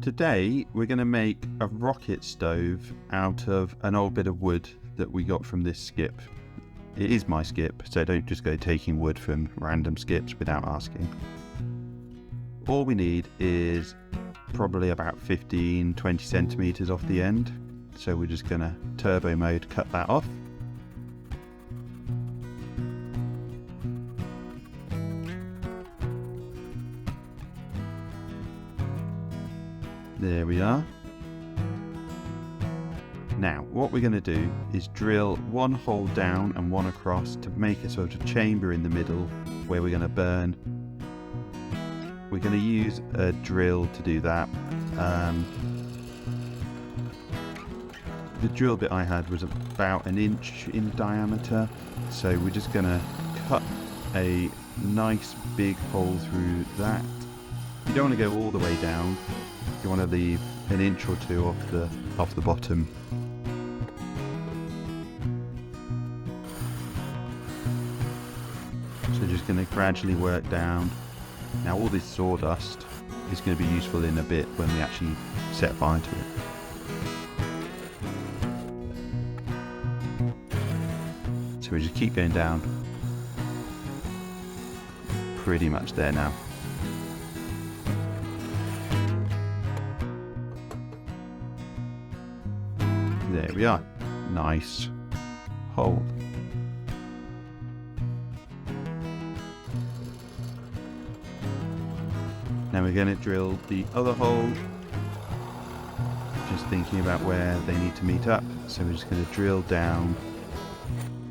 Today we're going to make a rocket stove out of an old bit of wood that we got from this skip. It is my skip, so don't just go taking wood from random skips without asking. All we need is probably about 15-20 centimeters off the end, so we're just going to turbo mode cut that off. There we are. Now what we're going to do is drill one hole down and one across to make a sort of chamber in the middle where we're going to burn. We're going to use a drill to do that. The drill bit I had was about 1 inch in diameter, so we're just going to cut a nice big hole through that. You don't want to go all the way down. You want to leave 1 inch or 2 off the bottom. So just going to gradually work down. Now all this sawdust is going to be useful in a bit when we actually set fire to it. So we just keep going down. Pretty much there now. There we are. Nice hole. Now we're going to drill the other hole. Just thinking about where they need to meet up. So we're just going to drill down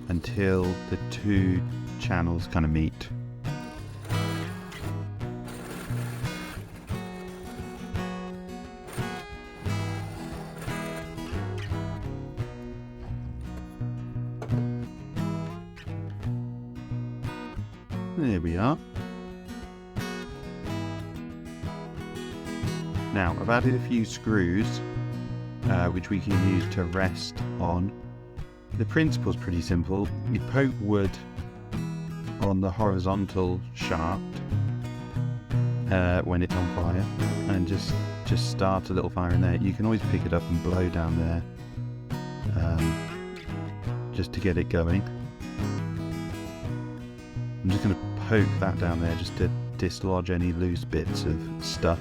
until the 2 channels kind of meet. There we are. Now I've added a few screws which we can use to rest on. The principle's pretty simple. You poke wood on the horizontal shaft when it's on fire and just start a little fire in there. You can always pick it up and blow down there just to get it going. I'm just going to poke that down there just to dislodge any loose bits of stuff.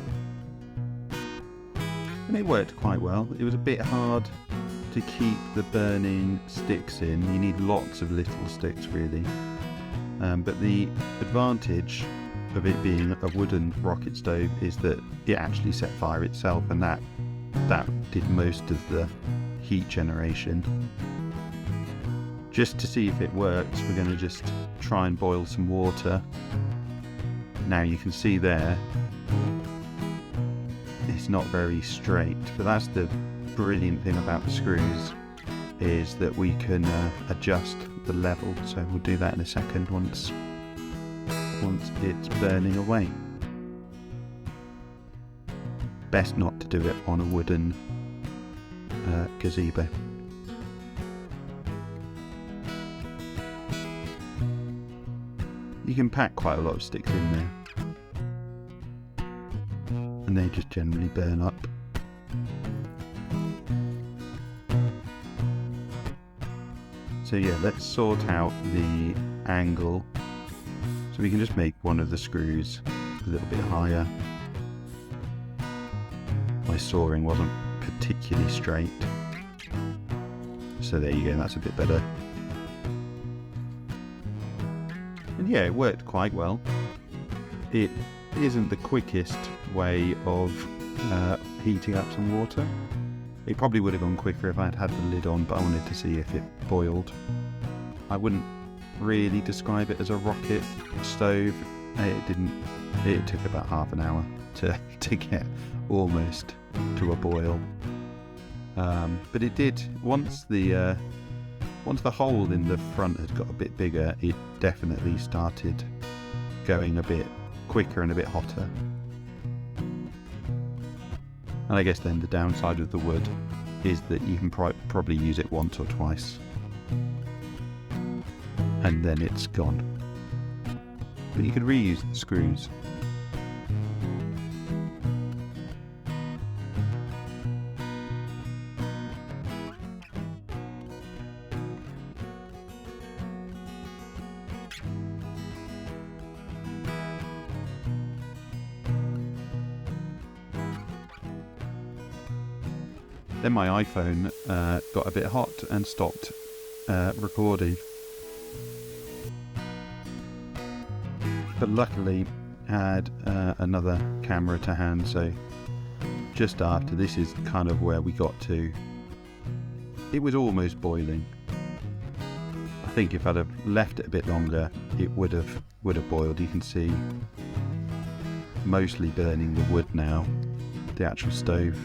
And it worked quite well. It was a bit hard to keep the burning sticks in. You need lots of little sticks really. But the advantage of it being a wooden rocket stove is that it actually set fire itself, and that did most of the heat generation. Just to see if it works, we're going to just try and boil some water. Now you can see there, it's not very straight, but that's the brilliant thing about the screws, is that we can adjust the level. So we'll do that in a second once it's burning away. Best not to do it on a wooden gazebo. You can pack quite a lot of sticks in there, and they just generally burn up. So yeah, let's sort out the angle. So we can just make one of the screws a little bit higher. My sawing wasn't particularly straight, so there you go, that's a bit better. And yeah, it worked quite well. It isn't the quickest way of heating up some water. It probably would have gone quicker if I had had the lid on, but I wanted to see if it boiled. I wouldn't really describe it as a rocket stove. It took about half an hour to get almost to a boil. But it did, once the hole in the front had got a bit bigger, it definitely started going a bit quicker and a bit hotter. And I guess then the downside of the wood is that you can probably use it once or twice and then it's gone. But you could reuse the screws. Then my iPhone got a bit hot and stopped recording. But luckily I had another camera to hand, so just after, this is kind of where we got to. It was almost boiling. I think if I'd have left it a bit longer, it would have boiled. You can see mostly burning the wood now, the actual stove.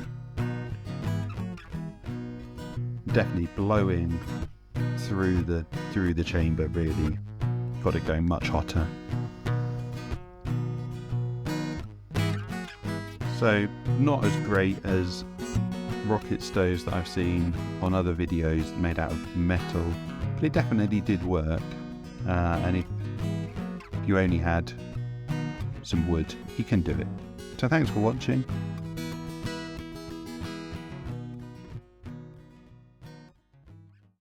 Definitely blowing through the chamber, really got it going much hotter. So not as great as rocket stoves that I've seen on other videos made out of metal, but it definitely did work. And if you only had some wood, you can do it. So thanks for watching.